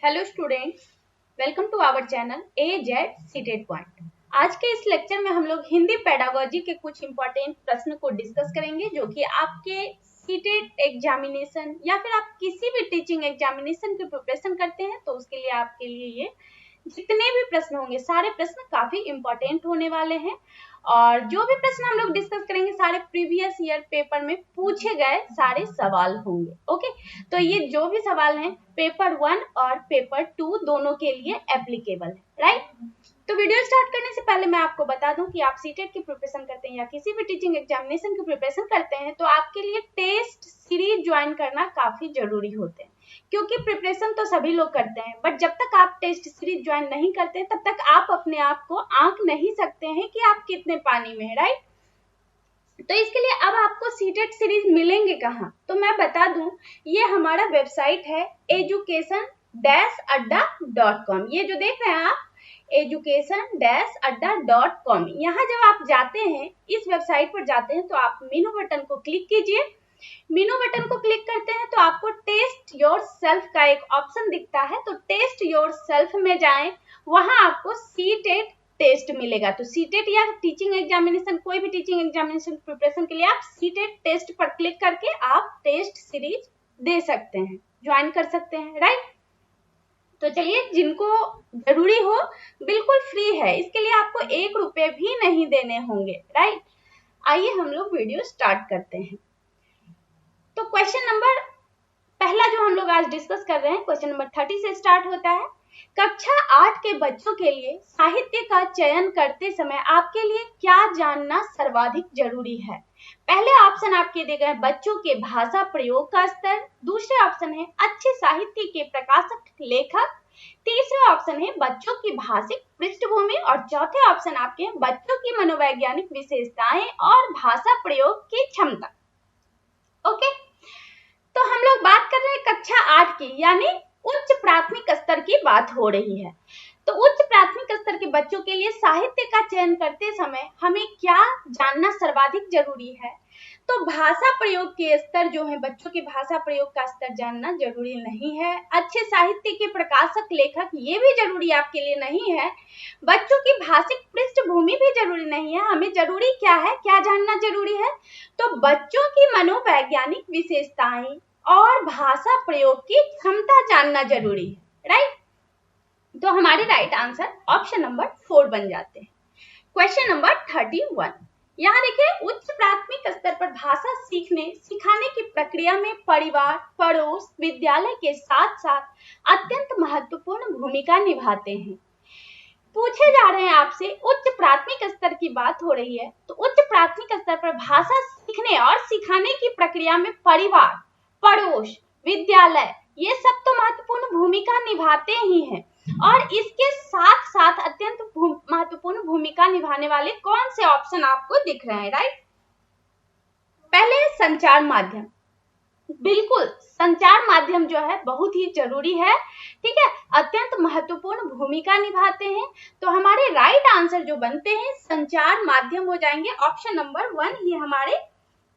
Hello students, welcome to our channel AZ seated point. आज के इस लेक्चर में हम लोग हिंदी पेडागोजी के कुछ इंपॉर्टेंट प्रश्न को डिस्कस करेंगे जो कि आपके सीटेड एग्जामिनेशन या फिर आप किसी भी टीचिंग एग्जामिनेशन की प्रिपरेशन करते हैं तो उसके लिए आपके लिए ये जितने भी प्रश्न होंगे सारे प्रश्न काफी इंपॉर्टेंट होने वाले हैं। और जो भी प्रश्न हम लोग डिस्कस करेंगे सारे प्रीवियस ईयर पेपर में पूछे गए सारे सवाल होंगे। ओके, तो ये जो भी सवाल हैं पेपर 1 और पेपर 2 दोनों के लिए एप्लीकेबल है, राइट। तो वीडियो स्टार्ट करने से पहले मैं आपको बता दूं कि आप सीटेट की प्रिपरेशन करते हैं या किसी भी टीचिंग एग्जामिनेशन की प्रिपरेशन करते हैं तो आपके लिए टेस्ट सीरीज ज्वाइन करना काफी जरूरी होते हैं, क्योंकि प्रिपरेशन तो सभी लोग करते हैं बट जब तक आप टेस्ट सीरीज ज्वाइन नहीं करते तब तक आप अपने आप को आंक नहीं सकते हैं कि आप कितने पानी में है, राइट। तो इसके लिए अब आपको सीटेट सीरीज मिलेंगे कहाँ, तो मैं बता दूं ये हमारा वेबसाइट है education-adda.com। ये जो देख रहे हैं आप education-adda.com, यहाँ जब आप जाते हैं इस वेबसाइट पर जाते हैं तो आप मेनू बटन को क्लिक कीजिए। मेनू बटन को क्लिक करते हैं तो आपको टेस्ट योर सेल्फ का एक ऑप्शन दिखता है, तो टेस्ट योर सेल्फ में जाएं, वहां आपको सीटेट टेस्ट मिलेगा। तो सीटेट या टीचिंग एग्जामिनेशन कोई भी टीचिंग एग्जामिनेशन प्रिपरेशन के लिए आप सीटेट टेस्ट पर क्लिक करके आप टेस्ट सीरीज दे सकते हैं, ज्वाइन कर सकते हैं, राइट। तो चलिए, जिनको जरूरी हो बिल्कुल फ्री है, इसके लिए आपको 1 रुपये भी नहीं देने होंगे, राइट। आइए हम लोग वीडियो स्टार्ट करते हैं। तो क्वेश्चन नंबर पहला जो हम लोग आज डिस्कस कर रहे हैं क्वेश्चन नंबर 30 से स्टार्ट होता है। कक्षा 8 के बच्चों के लिए साहित्य का चयन करते समय आपके लिए क्या जानना सर्वाधिक जरूरी है। पहले ऑप्शन आपके दिए गए बच्चों के भाषा प्रयोग का स्तर, दूसरे ऑप्शन है अच्छे साहित्य के प्रकाशक लेखक, तीसरा ऑप्शन है बच्चों की भाषिक पृष्ठभूमि और चौथे ऑप्शन आपके बच्चों की मनोवैज्ञानिक विशेषताएं और भाषा प्रयोग की क्षमता। ओके, तो हम लोग बात कर रहे हैं कक्षा 8 की, यानी उच्च प्राथमिक स्तर की बात हो रही है। तो उच्च प्राथमिक स्तर के बच्चों के लिए साहित्य का चयन करते समय हमें क्या जानना सर्वाधिक जरूरी है। तो भाषा प्रयोग के स्तर जो है, बच्चों के भाषा प्रयोग का स्तर जानना जरूरी नहीं है। अच्छे साहित्य के प्रकाशक लेखक ये भी जरूरी आपके लिए नहीं है। बच्चों की भाषिक पृष्ठभूमि भी जरूरी नहीं है। हमें जरूरी क्या है, क्या जानना जरूरी है, तो बच्चों की मनोवैज्ञानिक विशेषताएं और भाषा प्रयोग की क्षमता जानना जरूरी है, राइट। तो हमारे राइट आंसर ऑप्शन नंबर 4 बन जाते हैं। क्वेश्चन नंबर 31, यहाँ देखिए उच्च प्राथमिक स्तर पर भाषा सीखने सिखाने की प्रक्रिया में परिवार, पड़ोस, विद्यालय के साथ साथ अत्यंत महत्वपूर्ण भूमिका निभाते हैं। पूछे जा रहे हैं आपसे, उच्च प्राथमिक स्तर की बात हो रही है, तो उच्च प्राथमिक स्तर पर भाषा सीखने और सिखाने की प्रक्रिया में परिवार, पड़ोस, विद्यालय ये सब तो महत्वपूर्ण भूमिका निभाते ही हैं, और इसके साथ साथ अत्यंत महत्वपूर्ण भूमिका निभाने वाले कौन से ऑप्शन आपको दिख रहे हैं, राइट। पहले संचार माध्यम, बिल्कुल संचार माध्यम जो है बहुत ही जरूरी है, ठीक है, अत्यंत महत्वपूर्ण भूमिका निभाते हैं। तो हमारे राइट आंसर जो बनते हैं संचार माध्यम हो जाएंगे, ऑप्शन नंबर 1 ये हमारे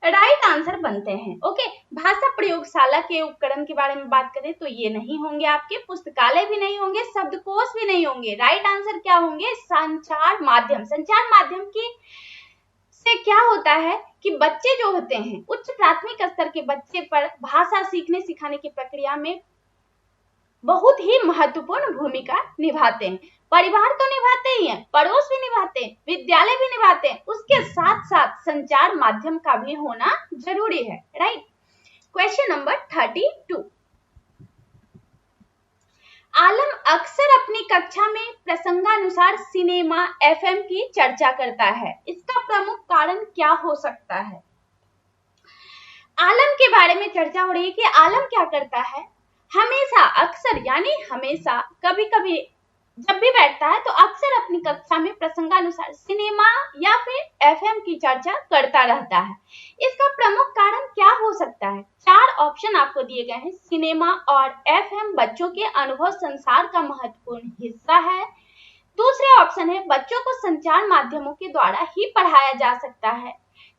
राइट आंसर बनते हैं। ओके, भाषा प्रयोगशाला के उपकरण के बारे में बात करें तो ये नहीं होंगे आपके, पुस्तकालय भी नहीं होंगे, शब्दकोश भी नहीं होंगे। राइट आंसर क्या होंगे, संचार माध्यम। संचार माध्यम की से क्या होता है कि बच्चे जो होते हैं उच्च प्राथमिक स्तर के बच्चे पर भाषा सीखने सिखाने की प्रक्रिया में बहुत ही महत्वपूर्ण भूमिका निभाते हैं। परिवार तो निभाते ही हैं, पड़ोस भी निभाते हैं, विद्यालय भी निभाते हैं, उसके साथ साथ संचार माध्यम का भी होना जरूरी है, राइट। क्वेश्चन नंबर 32, आलम अक्सर अपनी कक्षा में प्रसंगानुसार सिनेमा, FM की चर्चा करता है, इसका प्रमुख कारण क्या हो सकता है। आलम के बारे में चर्चा हो रही है कि आलम क्या करता है, हमेशा, अक्सर यानी हमेशा, कभी कभी जब भी बैठता है तो अक्सर अपनी कक्षा में प्रसंगानुसार सिनेमा या फिर FM की चर्चा करता रहता है। इसका प्रमुख कारण क्या हो सकता है। 4 ऑप्शन आपको दिए गए हैं। सिनेमा और FM बच्चों के अनुभव संसार का महत्वपूर्ण हिस्सा है। दूसरे ऑप्शन है बच्चों को संचार माध्यमों के द्वारा ही पढ़ाया जा सकता है।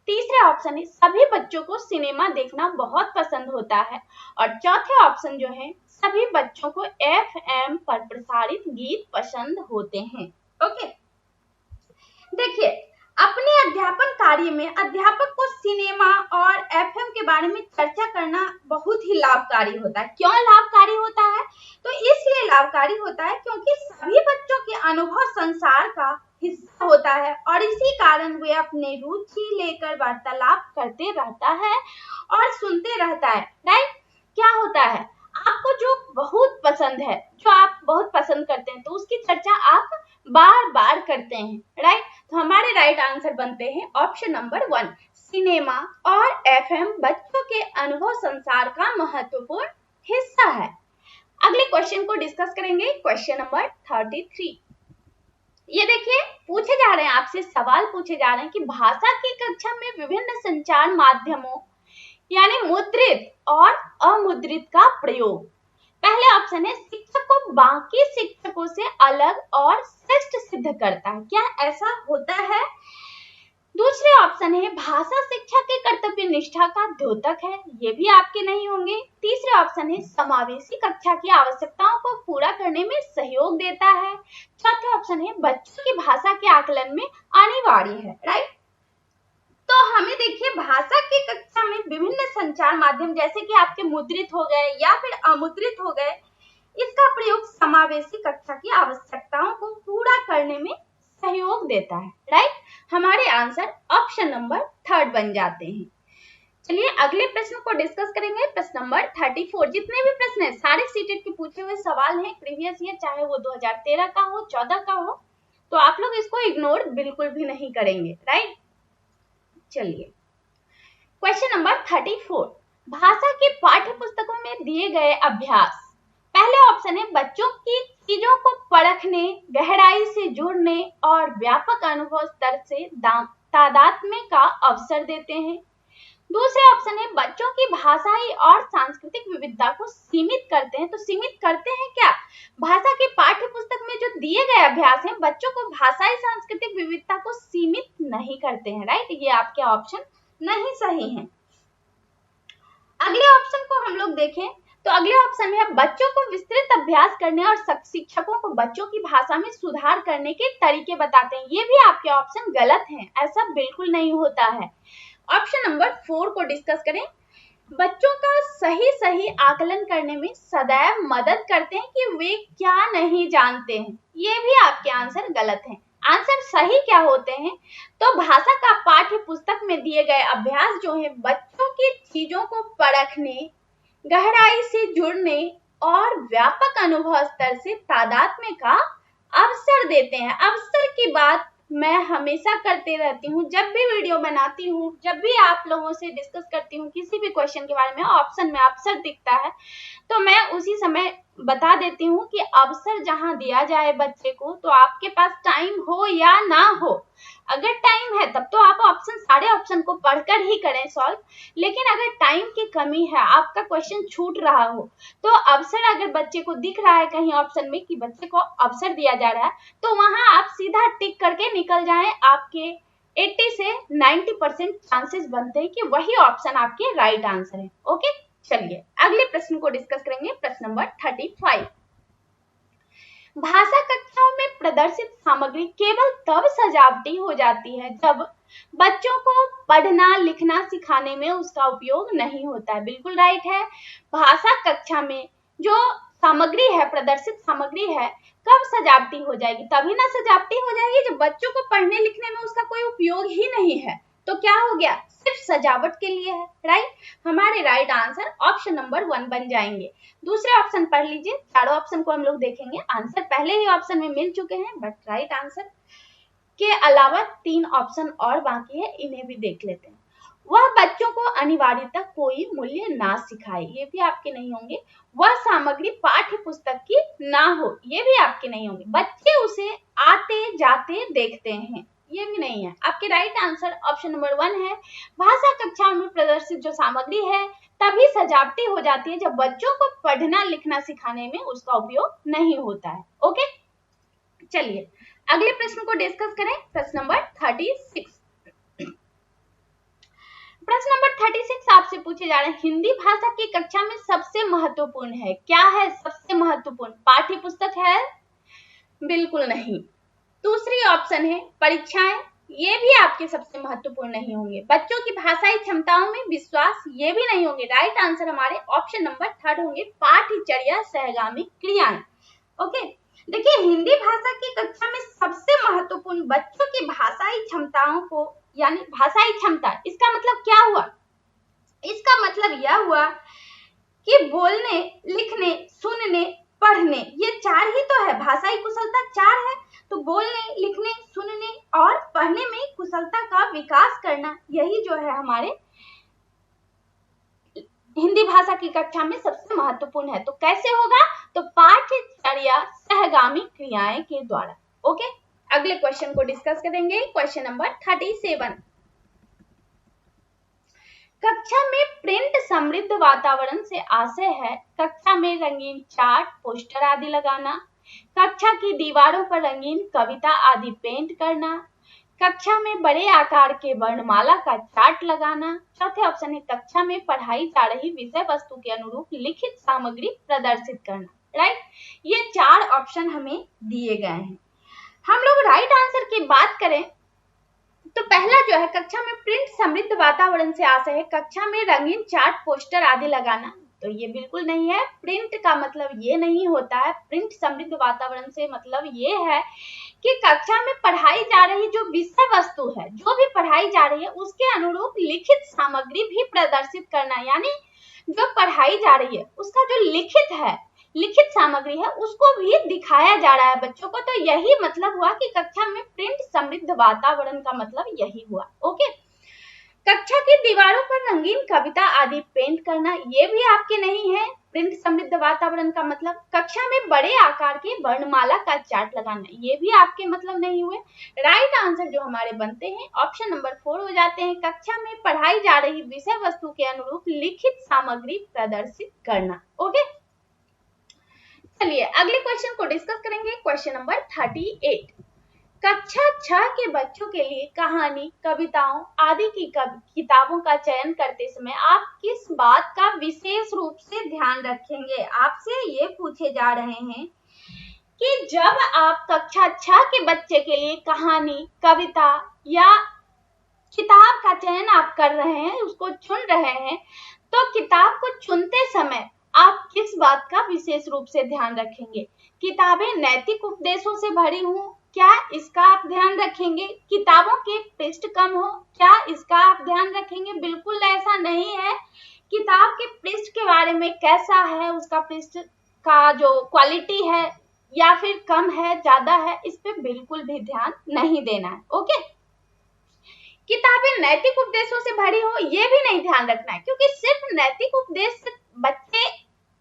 तीसरे ऑप्शन है सभी बच्चों को सिनेमा देखना बहुत पसंद होता है। और चौथे ऑप्शन जो है सभी बच्चों को FM पर प्रसारित गीत पसंद होते हैं। ओके, देखिए अपने अध्यापन कार्य में अध्यापक को सिनेमा और FM के बारे में चर्चा करना बहुत ही लाभकारी होता है। क्यों लाभकारी होता है? तो इसलिए लाभकारी होता है क्योंकि सभी बच्चों के अनुभव संसार का हिस्सा होता है और इसी कारण वे अपने रुचि लेकर वार्तालाप करते रहता है और सुनते रहता है। राइट, क्या होता है, आपको जो बहुत पसंद है, जो आप बहुत पसंद करते हैं, तो उसकी चर्चा आप बार बार करते हैं। राइट, तो हमारे राइट आंसर बनते हैं ऑप्शन नंबर 1, सिनेमा और FM बच्चों के अनुभव संसार का महत्वपूर्ण हिस्सा है। अगले क्वेश्चन को डिस्कस करेंगे, क्वेश्चन नंबर 33। ये देखिए पूछे जा रहे हैं, आपसे सवाल पूछे जा रहे हैं कि भाषा की कक्षा में विभिन्न संचार माध्यमों यानी मुद्रित और अमुद्रित का प्रयोग। पहले ऑप्शन है शिक्षक को बाकी शिक्षकों से अलग और श्रेष्ठ सिद्ध करता है। क्या ऐसा होता है? दूसरे ऑप्शन है भाषा शिक्षा के कर्तव्य निष्ठा का द्योतक है। ये भी आपके नहीं होंगे। तीसरे ऑप्शन है समावेशी कक्षा की आवश्यकताओं को पूरा करने में सहयोग देता है। चौथे ऑप्शन है बच्चों की भाषा के आकलन में अनिवार्य है। राइट, तो हमें देखिए भाषा की कक्षा में विभिन्न संचार माध्यम जैसे कि आपके मुद्रित हो गए या फिर अमुद्रित हो गए, इसका प्रयोग समावेशी कक्षा की आवश्यकताओं को पूरा करने में सहयोग देता है। राइट, हमारे आंसर ऑप्शन नंबर 3 बन जाते हैं। चलिए अगले प्रश्न को डिस्कस करेंगे, प्रश्न नंबर 34। जितने भी प्रश्न है सारे सीटेट के पूछे हुए सवाल हैं प्रीवियस ईयर, चाहे वो 2013 का हो 14 का हो, तो आप लोग इसको इग्नोर बिल्कुल भी नहीं करेंगे। राइट, चलिए क्वेश्चन नंबर 34, भाषा की पाठ्य पुस्तकों में दिए गए अभ्यास। पहले ऑप्शन है बच्चों की चीजों को परखने, गहराई से जुड़ने और व्यापक अनुभव स्तर से तादात्म्य का अवसर देते हैं। दूसरे ऑप्शन है बच्चों की भाषाई और सांस्कृतिक विविधता को सीमित करते हैं। तो सीमित करते हैं क्या? भाषा की पाठ्य पुस्तक में जो दिए गए अभ्यास हैं बच्चों को भाषाई सांस्कृतिक विविधता को सीमित नहीं करते हैं। राइट, ये आपके ऑप्शन नहीं सही हैं। अगले ऑप्शन को हम लोग देखें तो अगले ऑप्शन है बच्चों को विस्तृत अभ्यास करने और शिक्षकों को बच्चों की भाषा में सुधार करने के तरीके बताते हैं। ये भी आपके ऑप्शन गलत हैं, ऐसा बिल्कुल नहीं होता है। ऑप्शन नंबर 4 को डिस्कस करें, बच्चों का सही आकलन करने में सदैव मदद करते हैं कि वे क्या नहीं जानते हैं। ये भी आपके आंसर गलत हैं। आंसर सही क्या होते हैं? तो भाषा का पाठ्य पुस्तक में दिए गए अभ्यास जो है बच्चों की चीजों को परखने, गहराई से जुड़ने और व्यापक अनुभव स्तर से तादात्म्य का अवसर देते हैं। अवसर की बात मैं हमेशा करते रहती हूँ, जब भी वीडियो बनाती हूँ, जब भी आप लोगों से डिस्कस करती हूँ किसी भी क्वेश्चन के बारे में, ऑप्शन में अवसर दिखता है तो मैं उसी समय बता देती हूँ कि अवसर जहाँ दिया जाए बच्चे को, तो आपके पास टाइम हो या ना हो, अगर टाइम है तब तो आप सारे ऑप्शन को पढ़कर ही करें सॉल्व, लेकिन अगर टाइम की कमी है, आपका क्वेश्चन छूट रहा हो, तो अवसर अगर बच्चे को दिख रहा है कहीं ऑप्शन में कि बच्चे को अवसर दिया जा रहा है, तो वहां आप सीधा टिक करके निकल जाएं। आपके 80 से 90% चांसेस बनते हैं कि वही ऑप्शन आपके राइट आंसर है। ओके, चलिए अगले प्रश्न को डिस्कस करेंगे, प्रश्न नंबर 35। भाषा कक्षाओं में प्रदर्शित सामग्री केवल तब सजावटी हो जाती है जब बच्चों को पढ़ना लिखना सिखाने में उसका उपयोग नहीं होता है। बिल्कुल राइट है। भाषा कक्षा में जो सामग्री है, प्रदर्शित सामग्री है, कब सजावटी हो जाएगी? तभी ना सजावटी हो जाएगी जब बच्चों को पढ़ने लिखने में उसका कोई उपयोग ही नहीं है। तो क्या हो गया? सिर्फ सजावट के लिए है। राइट, हमारे राइट आंसर ऑप्शन नंबर 1 बन जाएंगे। दूसरे ऑप्शन पढ़ लीजिए, चारों ऑप्शन को हम लोग देखेंगे। आंसर पहले ही ऑप्शन में मिल चुके हैं, बट राइट आंसर के अलावा 3 ऑप्शन और बाकी है, इन्हें भी देख लेते हैं। वह बच्चों को अनिवार्यता कोई मूल्य ना सिखाए, ये भी आपके नहीं होंगे। वह सामग्री पाठ्य पुस्तक की ना हो, ये भी आपके नहीं होंगे। बच्चे उसे आते जाते देखते हैं, ये भी नहीं है। आपके राइट आंसर ऑप्शन नंबर 1 है। भाषा कक्षा में प्रदर्शित जो सामग्री है तभी सजावटी हो जाती है जब बच्चों को पढ़ना लिखना सिखाने में उसका उपयोग नहीं होता है। ओके, चलिए अगले प्रश्न को डिस्कस करें, प्रश्न नंबर 36। प्रश्न नंबर 36 आपसे पूछे जा रहे हैं, हिंदी भाषा की कक्षा में सबसे महत्वपूर्ण है, क्या है सबसे महत्वपूर्ण? पाठ्य पुस्तक है? बिल्कुल नहीं। दूसरी ऑप्शन है परीक्षाएं, ये भी आपके सबसे महत्वपूर्ण नहीं होंगे। बच्चों की भाषाई क्षमताओं में विश्वास, ये भी नहीं होंगे। राइट आंसर हमारे ऑप्शन नंबर 3 होंगे, पाठ्यचर्या सहगामी क्रियाएं। ओके, देखिए हिंदी भाषा की कक्षा में सबसे महत्वपूर्ण बच्चों की भाषाई क्षमताओं को, यानी भाषाई क्षमता, इसका मतलब क्या हुआ? इसका मतलब यह हुआ कि बोलने, लिखने, सुनने, पढ़ने, ये 4 ही तो है। भाषाई कुशलता 4 है, तो बोलने, लिखने, सुनने और पढ़ने में कुशलता का विकास करना, यही जो है हमारे हिंदी भाषा की कक्षा में सबसे महत्वपूर्ण है। तो कैसे होगा? तो पाठ्यचर्या सहगामी क्रियाएं के द्वारा। ओके, अगले क्वेश्चन को डिस्कस करेंगे, क्वेश्चन नंबर 37। कक्षा में प्रिंट समृद्ध वातावरण से आशय है कक्षा में रंगीन चार्ट, पोस्टर आदि लगाना, कक्षा की दीवारों पर रंगीन कविता आदि पेंट करना, कक्षा में बड़े आकार के वर्णमाला का चार्ट लगाना। चौथे ऑप्शन है कक्षा में पढ़ाई जा रही विषय वस्तु के अनुरूप लिखित सामग्री प्रदर्शित करना। राइट, ये 4 ऑप्शन हमें दिए गए हैं। हम लोग राइट आंसर की बात करें तो पहला जो है कक्षा में प्रिंट समृद्ध वातावरण से आशय है कक्षा में रंगीन चार्ट, पोस्टर आदि लगाना, तो ये बिल्कुल नहीं है। प्रिंट का मतलब ये नहीं होता है। प्रिंट समृद्ध वातावरण से मतलब ये है कि कक्षा में पढ़ाई जा रही जो विषय वस्तु है, जो भी पढ़ाई जा रही है उसके अनुरूप लिखित सामग्री भी प्रदर्शित करना, यानी जो पढ़ाई जा रही है उसका जो लिखित सामग्री है उसको भी दिखाया जा रहा है बच्चों को। तो यही मतलब हुआ कि कक्षा में प्रिंट समृद्ध वातावरण का मतलब यही हुआ। ओके, कक्षा की दीवारों पर रंगीन कविता आदि पेंट करना, ये भी आपके नहीं है। प्रिंट समृद्ध वातावरण का मतलब कक्षा में बड़े आकार के वर्णमाला का चार्ट लगाना, ये भी आपके मतलब नहीं हुए। राइट आंसर जो हमारे बनते हैं ऑप्शन नंबर 4 हो जाते हैं, कक्षा में पढ़ाई जा रही विषय वस्तु के अनुरूप लिखित सामग्री प्रदर्शित करना। ओके, चलिए अगले क्वेश्चन को डिस्कस करेंगे, क्वेश्चन नंबर 38। कक्षा 6 के बच्चों के लिए कहानी, कविताओं आदि की किताबों का चयन करते समय आप किस बात का विशेष रूप से ध्यान रखेंगे? आपसे ये पूछे जा रहे हैं कि जब आप कक्षा 6 के बच्चे के लिए कहानी, कविता या किताब का चयन आप कर रहे हैं, उसको चुन रहे हैं, तो किताब को चुनते समय आप किस बात का विशेष रूप से ध्यान रखेंगे? किताबें नैतिक उपदेशों से भरी हों, क्या इसका आप ध्यान रखेंगे? किताबों के पृष्ठ कम हो, क्या इसका आप ध्यान रखेंगे? बिल्कुल ऐसा नहीं है। किताब के पृष्ठ के बारे में कैसा है, उसका पृष्ठ का जो क्वालिटी है या फिर कम है, ज्यादा है, इस पे बिल्कुल भी ध्यान नहीं देना है। ओके, किताबें नैतिक उपदेशों से भरी हो, ये भी नहीं ध्यान रखना है, क्योंकि सिर्फ नैतिक उपदेश से बच्चे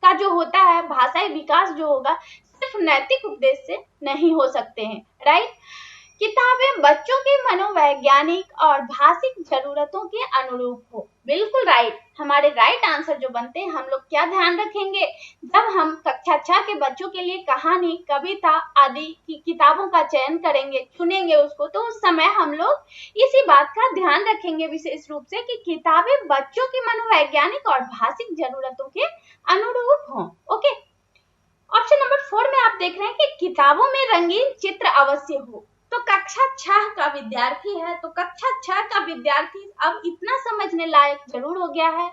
का जो होता है भाषाई विकास जो होगा सिर्फ नैतिक उपदेश से नहीं हो सकते हैं। राइट, किताबें बच्चों की मनोवैज्ञानिक और भाषिक जरूरतों के अनुरूप हो। बिल्कुल राइट, हमारे राइट आंसर जो बनते हैं, हम लोग क्या ध्यान रखेंगे जब हम कक्षा 6 के बच्चों के लिए कहानी, कविता आदि की किताबों का चयन करेंगे, चुनेंगे उसको, तो उस समय हम लोग इसी बात का ध्यान रखेंगे विशेष रूप से कि किताबें बच्चों की मनोवैज्ञानिक और भाषिक जरूरतों के अनुरूप हों। ओके, ऑप्शन नंबर 4 में आप देख रहे हैं कि किताबों में रंगीन चित्र अवश्य हो। तो कक्षा 6 का विद्यार्थी है, तो कक्षा 6 का विद्यार्थी अब इतना समझने लायक जरूर हो गया है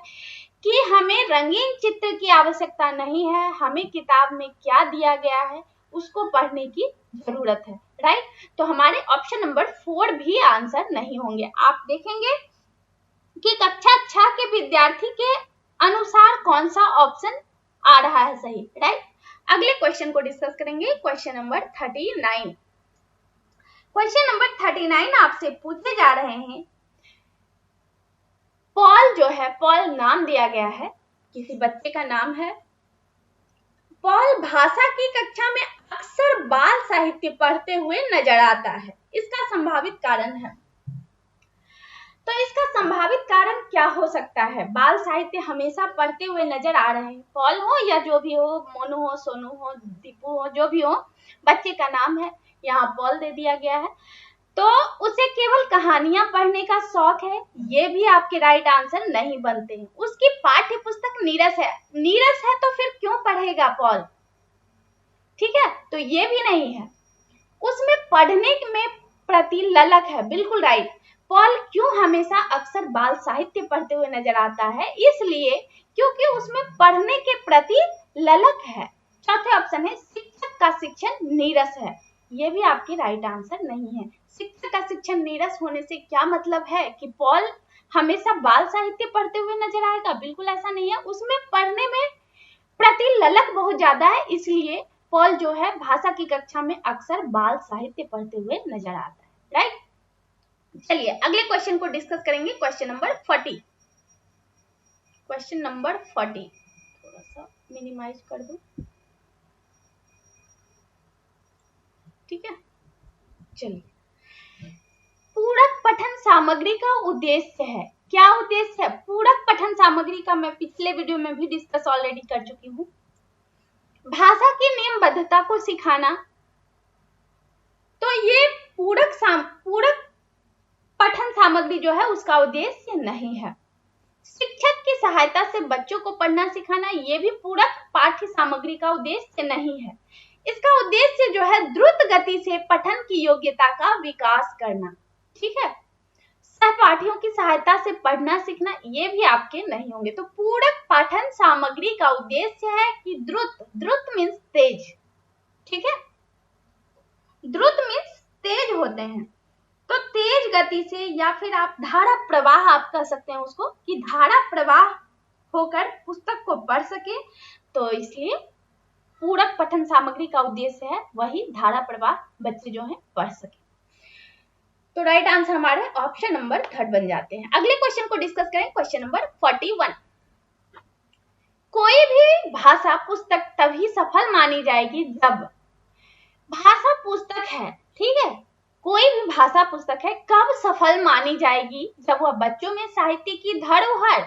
कि हमें रंगीन चित्र की आवश्यकता नहीं है, हमें किताब में क्या दिया गया है उसको पढ़ने की जरूरत है। राइट, तो हमारे ऑप्शन नंबर 4 भी आंसर नहीं होंगे। आप देखेंगे कि कक्षा 6 के विद्यार्थी के अनुसार कौन सा ऑप्शन आ रहा है सही। राइट, अगले क्वेश्चन को डिस्कस करेंगे, क्वेश्चन नंबर 39। क्वेश्चन नंबर 39 आपसे पूछे जा रहे हैं, पॉल जो है, पॉल नाम दिया गया है, किसी बच्चे का नाम है। पॉल भाषा की कक्षा में अक्सर बाल साहित्य पढ़ते हुए नजर आता है, इसका संभावित कारण है। तो इसका संभावित कारण क्या हो सकता है? बाल साहित्य हमेशा पढ़ते हुए नजर आ रहे हैं, पॉल हो या जो भी हो, मोनू हो, सोनू हो, दीपू हो, जो भी हो, बच्चे का नाम है, यहाँ पॉल दे दिया गया है। तो उसे केवल कहानियां पढ़ने का शौक है, ये भी आपके राइट आंसर नहीं बनते हैं। उसकी पाठ्य पुस्तक नीरस है, नीरस है तो फिर क्यों पढ़ेगा पॉल, ठीक है, तो ये भी नहीं है। उसमें पढ़ने में प्रति ललक है, बिल्कुल राइट। पॉल क्यों हमेशा अक्सर बाल साहित्य पढ़ते हुए नजर आता है, इसलिए क्योंकि उसमें पढ़ने के प्रति ललक है। चौथे ऑप्शन है शिक्षक का शिक्षण नीरस है, ये भी आपके राइट आंसर नहीं है। शिक्षक का शिक्षण नीरस होने से क्या मतलब है कि पॉल हमेशा बाल साहित्य पढ़ते हुए नजर आएगा, बिल्कुल ऐसा नहीं है। उसमें पढ़ने में प्रति ललक बहुत ज्यादा है, इसलिए पॉल जो है भाषा की कक्षा में अक्सर बाल साहित्य पढ़ते हुए नजर आता है, राइट। चलिए अगले क्वेश्चन को डिस्कस करेंगे, क्वेश्चन नंबर 40। क्वेश्चन नंबर 40 थोड़ा सा मिनिमाइज कर दूं, ठीक है। चलिए, पूरक पठन सामग्री का उद्देश्य है, क्या उद्देश्य है पूरक पठन सामग्री का, मैं पिछले वीडियो में भी डिस्कस ऑलरेडी कर चुकी हूँ। भाषा की नियमबद्धता को सिखाना, तो ये पूरक पठन सामग्री जो है उसका उद्देश्य नहीं है। शिक्षक की सहायता से बच्चों को पढ़ना सिखाना, ये भी पूरक पाठ्य सामग्री का उद्देश्य नहीं है। इसका उद्देश्य जो है द्रुत गति से पठन की योग्यता का विकास करना, ठीक है। सहपाठियों की सहायता से पढ़ना सीखना, ये भी आपके नहीं होंगे। तो पूरक पठन सामग्री का उद्देश्य है कि द्रुत मीन्स तेज, ठीक है, द्रुत मीन्स तेज होते हैं, तो तेज गति से, या फिर आप धारा प्रवाह आप कह सकते हैं उसको, कि धारा प्रवाह होकर पुस्तक को पढ़ सके, तो इसलिए पूरक पठन सामग्री का उद्देश्य है वही धारा प्रवाह बच्चे जो है पढ़ सके। तो राइट आंसर हमारे ऑप्शन नंबर 3 बन जाते हैं। अगले क्वेश्चन को डिस्कस करें, क्वेश्चन नंबर 41। कोई भी भाषा पुस्तक तभी सफल मानी जाएगी जब, भाषा पुस्तक है, ठीक है, कोई भी भाषा पुस्तक है, कब सफल मानी जाएगी, जब वह बच्चों में साहित्य की धरोहर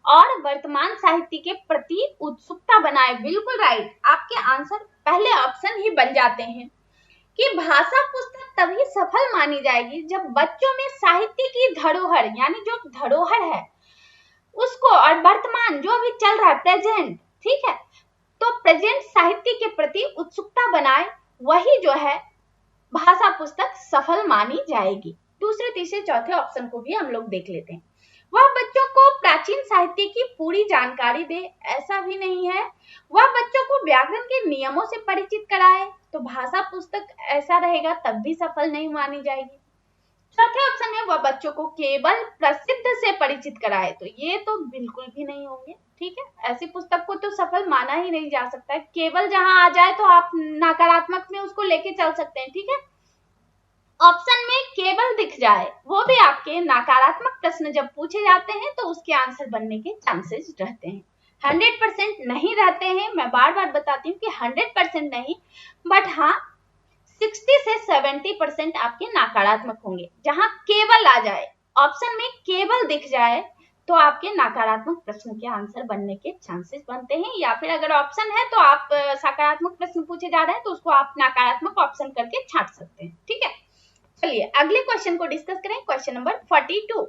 और वर्तमान साहित्य के प्रति उत्सुकता बनाए। बिल्कुल राइट, आपके आंसर पहले ऑप्शन ही बन जाते हैं कि भाषा पुस्तक तभी सफल मानी जाएगी जब बच्चों में साहित्य की धरोहर, यानी जो धरोहर है उसको, और वर्तमान जो अभी चल रहा है प्रेजेंट, ठीक है, तो प्रेजेंट साहित्य के प्रति उत्सुकता बनाए, वही जो है भाषा पुस्तक सफल मानी जाएगी। दूसरे तीसरे चौथे ऑप्शन को भी हम लोग देख लेते हैं। वह बच्चों को प्राचीन साहित्य की पूरी जानकारी दे, ऐसा भी नहीं है। वह बच्चों को व्याकरण के नियमों से परिचित कराए, तो भाषा पुस्तक ऐसा रहेगा तब भी सफल नहीं मानी जाएगी। चौथे ऑप्शन है वह बच्चों को केवल प्रसिद्ध से परिचित कराए, तो ये तो बिल्कुल भी नहीं होंगे, ठीक है, ऐसी पुस्तक को तो सफल माना ही नहीं जा सकता है। केवल जहां आ जाए तो आप नकारात्मक में उसको लेके चल सकते हैं, ठीक है। ऑप्शन में केवल दिख जाए, वो भी आपके नकारात्मक प्रश्न जब पूछे जाते हैं तो उसके आंसर बनने के चांसेस रहते हैं। 100% नहीं रहते हैं, मैं बार बार बताती हूँ कि 100% नहीं, बट हाँ 60 से 70% आपके नकारात्मक होंगे। जहां केवल आ जाए, ऑप्शन में केवल दिख जाए, तो आपके नकारात्मक प्रश्न के आंसर बनने के चांसेस बनते हैं, या फिर अगर ऑप्शन है तो आप सकारात्मक प्रश्न पूछे जा रहे हैं तो उसको आप नकारात्मक ऑप्शन करके छांट सकते हैं, ठीक है। चलिए अगले क्वेश्चन को डिस्कस करें, क्वेश्चन नंबर 42।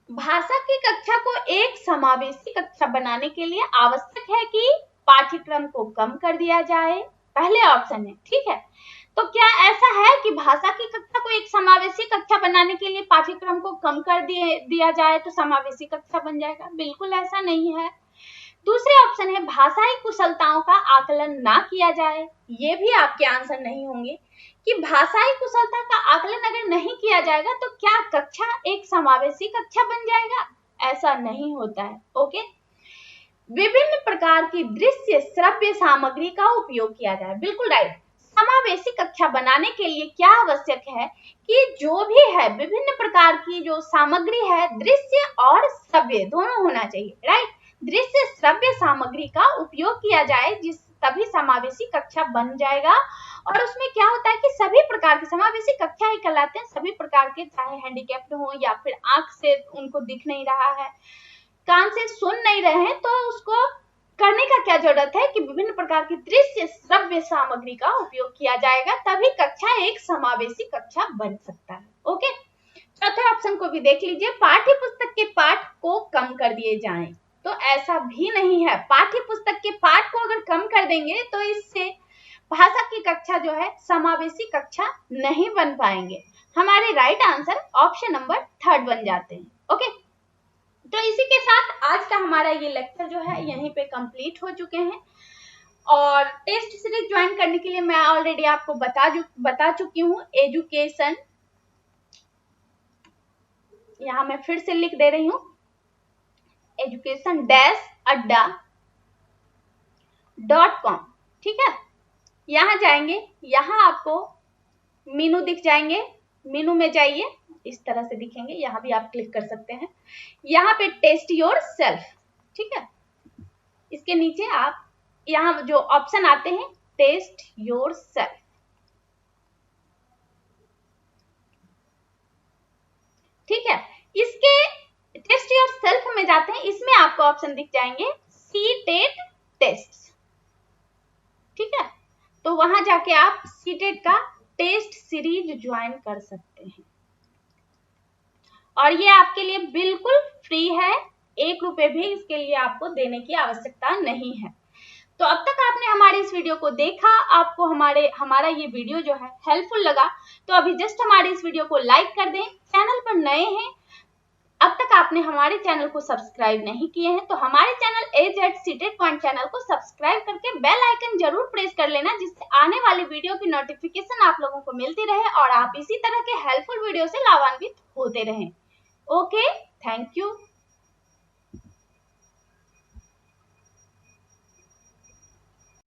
भाषा की कक्षा को एक समावेशी कक्षा बनाने के लिए आवश्यक है कि पाठ्यक्रम को कम कर दिया जाए, पहले ऑप्शन है, ठीक है। तो क्या ऐसा है कि भाषा की कक्षा को एक समावेशी कक्षा बनाने के लिए पाठ्यक्रम को कम कर दिया जाए तो समावेशी कक्षा बन जाएगा? बिल्कुल ऐसा नहीं है। दूसरे ऑप्शन है भाषाई कुशलताओं का आकलन ना किया जाए, ये भी आपके आंसर नहीं होंगे कि भाषाई कुशलता का आकलन अगर नहीं किया जाएगा तो क्या कक्षा एक समावेशी कक्षा बन जाएगा? ऐसा नहीं होता है, ओके। विभिन्न प्रकार की दृश्य श्रव्य सामग्री का उपयोग किया जाए, बिल्कुल राइट। समावेशी कक्षा बनाने के लिए क्या आवश्यक है कि जो भी है विभिन्न प्रकार की जो सामग्री है, दृश्य और श्रव्य दोनों होना चाहिए, राइट। दृश्य श्रव्य सामग्री का उपयोग किया जाए, जिस तभी समावेशी कक्षा बन जाएगा। और उसमें क्या होता है कि सभी प्रकार की समावेशी कक्षा ही कहलाते हैं, सभी प्रकार के, चाहे हैंडीकैप्ड हो या फिर आंख से उनको दिख नहीं रहा है, कान से सुन नहीं रहे हैं, तो उसको करने का क्या जरूरत है कि विभिन्न प्रकार की दृश्य श्रव्य सामग्री का उपयोग किया जाएगा, तभी कक्षा एक समावेशी कक्षा बन सकता है। ओके, चौथे ऑप्शन को भी देख लीजिए, पाठ्य पुस्तक के पाठ को कम कर दिए जाएं। तो ऐसा भी नहीं है, पाठ्य पुस्तक के पाठ को अगर कम कर देंगे तो इससे भाषा की कक्षा जो है समावेशी कक्षा नहीं बन पाएंगे। हमारे राइट आंसर ऑप्शन नंबर 3 बन जाते हैं। ओके, तो इसी के साथ आज का हमारा ये लेक्चर जो है यहीं पे कंप्लीट हो चुके हैं। और टेस्ट सीरीज ज्वाइन करने के लिए मैं ऑलरेडी आपको बता चुकी हूँ, एजुकेशन, यहाँ मैं फिर से लिख दे रही हूँ, education-adda.com। ठीक है, यहाँ जाएंगे, यहाँ आपको मीनू दिख जाएंगे, मीनू में जाइए, इस तरह से दिखेंगे, यहाँ भी आप क्लिक कर सकते हैं। यहाँ पे टेस्ट योर सेल्फ, ठीक है, इसके नीचे आप यहाँ जो ऑप्शन आते हैं टेस्ट योर सेल्फ, ठीक है, इसके टेस्ट योर सेल्फ में जाते हैं, इसमें आपको ऑप्शन दिख जाएंगे सीटेट टेस्ट। ठीक है, तो वहां जाके आप सीटेट का टेस्ट सीरीज ज्वाइन कर सकते हैं और ये आपके लिए बिल्कुल फ्री है, 1 रुपए भी इसके लिए आपको देने की आवश्यकता नहीं है। तो अब तक आपने हमारे इस वीडियो को देखा, आपको हमारा ये वीडियो जो है हेल्पफुल लगा तो अभी जस्ट हमारे इस वीडियो को लाइक कर दें। चैनल पर नए हैं, अब तक आपने हमारे चैनल को सब्सक्राइब नहीं किए हैं तो हमारे channel AZ CTET point channel को सब्सक्राइब करके बेल आइकन जरूर प्रेस कर लेना, जिससे आने वाले वीडियो की नोटिफिकेशन आप लोगों को मिलती रहे और आप इसी तरह के हेल्पफुल वीडियो से लाभान्वित होते रहें। Okay, thank you.